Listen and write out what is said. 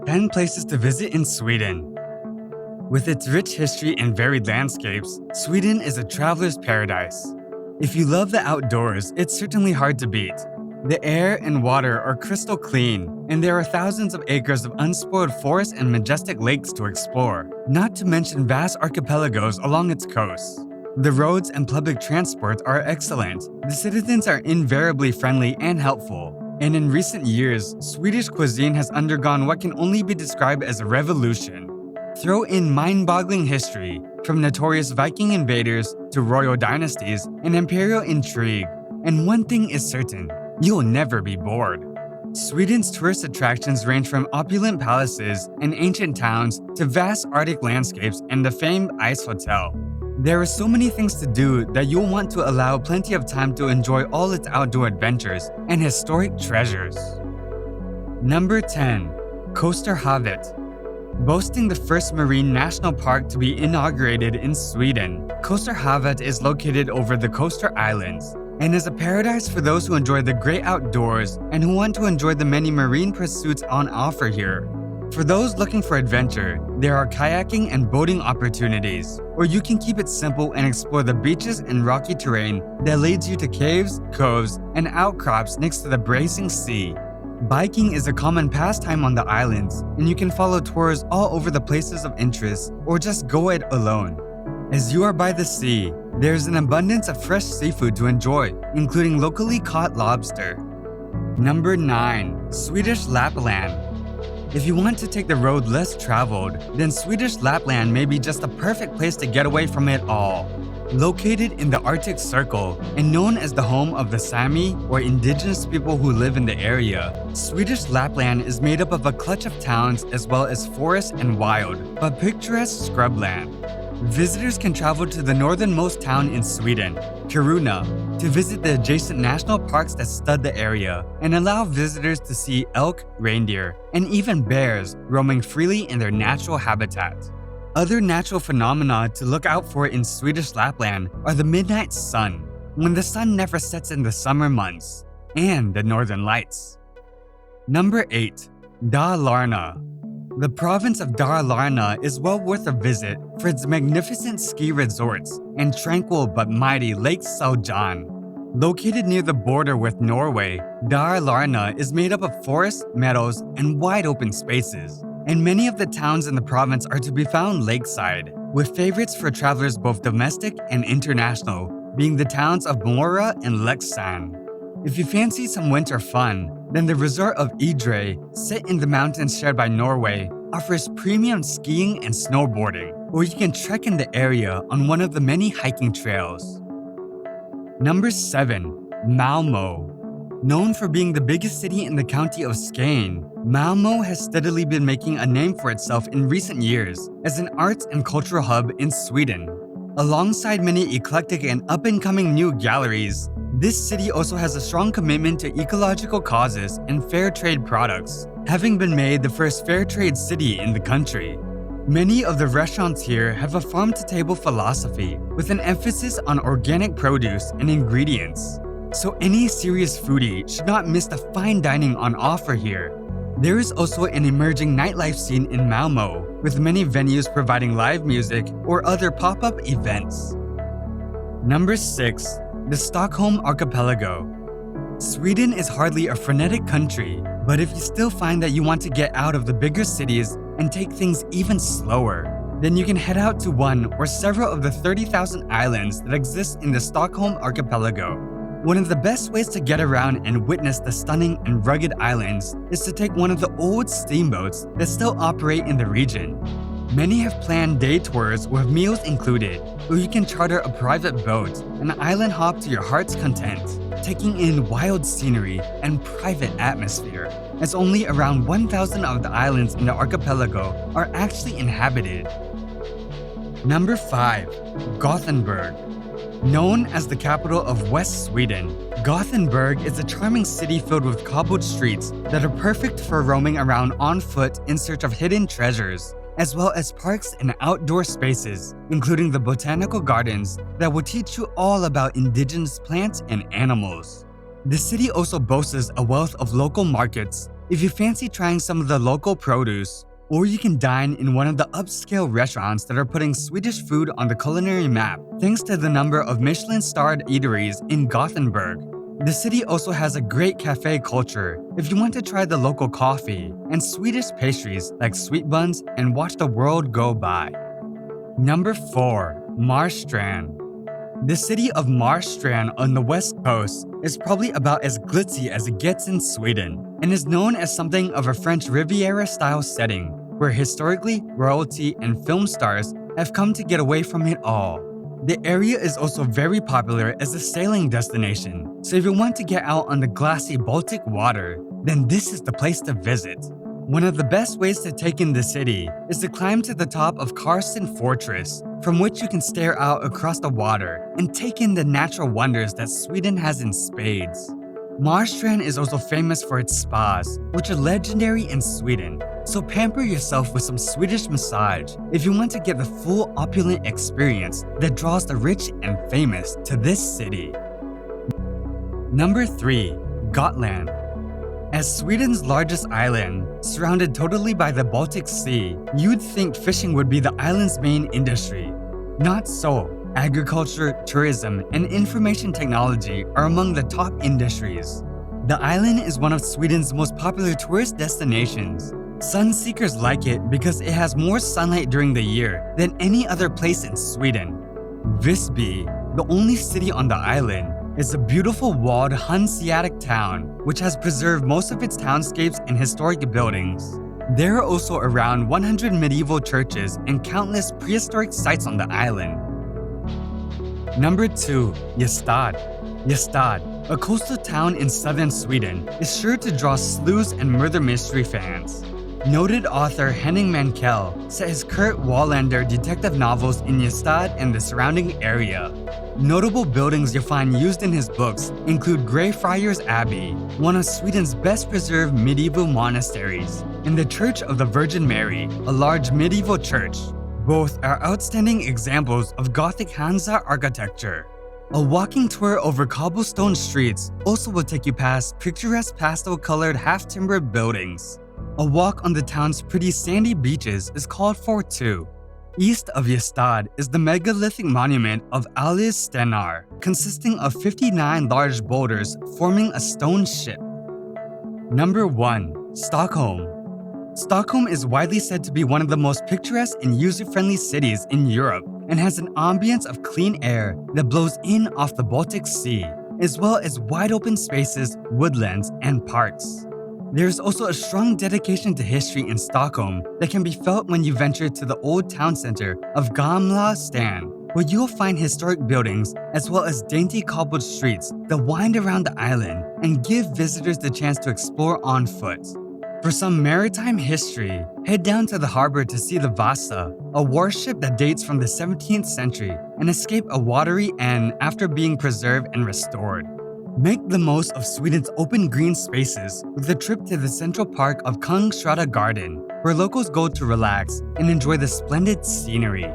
10 places to visit in Sweden. With its rich history and varied landscapes, Sweden is a traveler's paradise. If you love the outdoors, it's certainly hard to beat. The air and water are crystal clean, and there are thousands of acres of unspoiled forests and majestic lakes to explore, not to mention vast archipelagos along its coasts. The roads and public transport are excellent. The citizens are invariably friendly and helpful. And in recent years, Swedish cuisine has undergone what can only be described as a revolution. Throw in mind-boggling history, from notorious Viking invaders to royal dynasties and imperial intrigue, and one thing is certain, you'll never be bored. Sweden's tourist attractions range from opulent palaces and ancient towns to vast Arctic landscapes and the famed Ice Hotel. There are so many things to do that you'll want to allow plenty of time to enjoy all its outdoor adventures and historic treasures. Number 10. Coasterhavn. Boasting the first marine national park to be inaugurated in Sweden, Coasterhavn is located over the Coaster Islands and is a paradise for those who enjoy the great outdoors and who want to enjoy the many marine pursuits on offer here. For those looking for adventure, there are kayaking and boating opportunities, or you can keep it simple and explore the beaches and rocky terrain that leads you to caves, coves, and outcrops next to the bracing sea. Biking is a common pastime on the islands, and you can follow tours all over the places of interest or just go it alone. As you are by the sea, there's an abundance of fresh seafood to enjoy, including locally caught lobster. Number 9. Swedish Lapland. If you want to take the road less traveled, then Swedish Lapland may be just the perfect place to get away from it all. Located in the Arctic Circle and known as the home of the Sami, or indigenous people who live in the area, Swedish Lapland is made up of a clutch of towns as well as forest and wild, but picturesque scrubland. Visitors can travel to the northernmost town in Sweden, Kiruna, to visit the adjacent national parks that stud the area and allow visitors to see elk, reindeer, and even bears roaming freely in their natural habitat. Other natural phenomena to look out for in Swedish Lapland are the midnight sun, when the sun never sets in the summer months, and the northern lights. Number 8. Darara. The province of Darara is well worth a visit for its magnificent ski resorts and tranquil but mighty Lake Saljan. Located near the border with Norway, Darara is made up of forests, meadows, and wide open spaces, and many of the towns in the province are to be found lakeside, with favorites for travelers both domestic and international, being the towns of Mora and Leksand. If you fancy some winter fun, then the resort of Idre, set in the mountains shared by Norway, offers premium skiing and snowboarding, or you can trek in the area on one of the many hiking trails. Number 7. Malmo. Known for being the biggest city in the county of Skane, Malmo has steadily been making a name for itself in recent years as an arts and cultural hub in Sweden. Alongside many eclectic and up-and-coming new galleries, this city also has a strong commitment to ecological causes and fair trade products, having been made the first fair trade city in the country. Many of the restaurants here have a farm-to-table philosophy with an emphasis on organic produce and ingredients. So any serious foodie should not miss the fine dining on offer here. There is also an emerging nightlife scene in Malmo, with many venues providing live music or other pop-up events. Number 6. The Stockholm Archipelago. Sweden is hardly a frenetic country, but if you still find that you want to get out of the bigger cities and take things even slower, then you can head out to one or several of the 30,000 islands that exist in the Stockholm Archipelago. One of the best ways to get around and witness the stunning and rugged islands is to take one of the old steamboats that still operate in the region. Many have planned day tours with meals included, or you can charter a private boat and island hop to your heart's content, taking in wild scenery and private atmosphere, as only around 1,000 of the islands in the archipelago are actually inhabited. Number 5. Gothenburg. Known as the capital of West Sweden, Gothenburg is a charming city filled with cobbled streets that are perfect for roaming around on foot in search of hidden treasures, as well as parks and outdoor spaces, including the botanical gardens that will teach you all about indigenous plants and animals. The city also boasts a wealth of local markets, if you fancy trying some of the local produce, or you can dine in one of the upscale restaurants that are putting Swedish food on the culinary map thanks to the number of Michelin-starred eateries in Gothenburg. The city also has a great cafe culture if you want to try the local coffee and Swedish pastries like sweet buns and watch the world go by. Number 4. Marstrand. The city of Marstrand on the west coast is probably about as glitzy as it gets in Sweden and is known as something of a French Riviera-style setting where historically royalty and film stars have come to get away from it all. The area is also very popular as a sailing destination, so if you want to get out on the glassy Baltic water, then this is the place to visit. One of the best ways to take in the city is to climb to the top of Karsten Fortress, from which you can stare out across the water and take in the natural wonders that Sweden has in spades. Marstrand is also famous for its spas, which are legendary in Sweden, so pamper yourself with some Swedish massage if you want to get the full opulent experience that draws the rich and famous to this city. Number 3. Gotland. As Sweden's largest island, surrounded totally by the Baltic Sea, you'd think fishing would be the island's main industry. Not so. Agriculture, tourism, and information technology are among the top industries. The island is one of Sweden's most popular tourist destinations. Sun seekers like it because it has more sunlight during the year than any other place in Sweden. Visby, the only city on the island, is a beautiful walled Hanseatic town which has preserved most of its townscapes and historic buildings. There are also around 100 medieval churches and countless prehistoric sites on the island. Number 2. Gestad. Gestad, a coastal town in southern Sweden, is sure to draw sleuths and murder mystery fans. Noted author Henning Mankell set his Kurt Wallander detective novels in Gestad and the surrounding area. Notable buildings you'll find used in his books include Greyfriars Abbey, one of Sweden's best-preserved medieval monasteries, and the Church of the Virgin Mary, a large medieval church. Both are outstanding examples of Gothic Hansa architecture. A walking tour over cobblestone streets also will take you past picturesque pastel-colored half-timbered buildings. A walk on the town's pretty sandy beaches is called for too. East of Gestad is the megalithic monument of Alice Stenar, consisting of 59 large boulders forming a stone ship. Number 1. Stockholm. Stockholm is widely said to be one of the most picturesque and user-friendly cities in Europe and has an ambience of clean air that blows in off the Baltic Sea, as well as wide-open spaces, woodlands, and parks. There is also a strong dedication to history in Stockholm that can be felt when you venture to the old town center of Gamla Stan, where you'll find historic buildings as well as dainty cobbled streets that wind around the island and give visitors the chance to explore on foot. For some maritime history, head down to the harbor to see the Vasa, a warship that dates from the 17th century and escaped a watery end after being preserved and restored. Make the most of Sweden's open green spaces with a trip to the central park of Kungsrada Garden, where locals go to relax and enjoy the splendid scenery.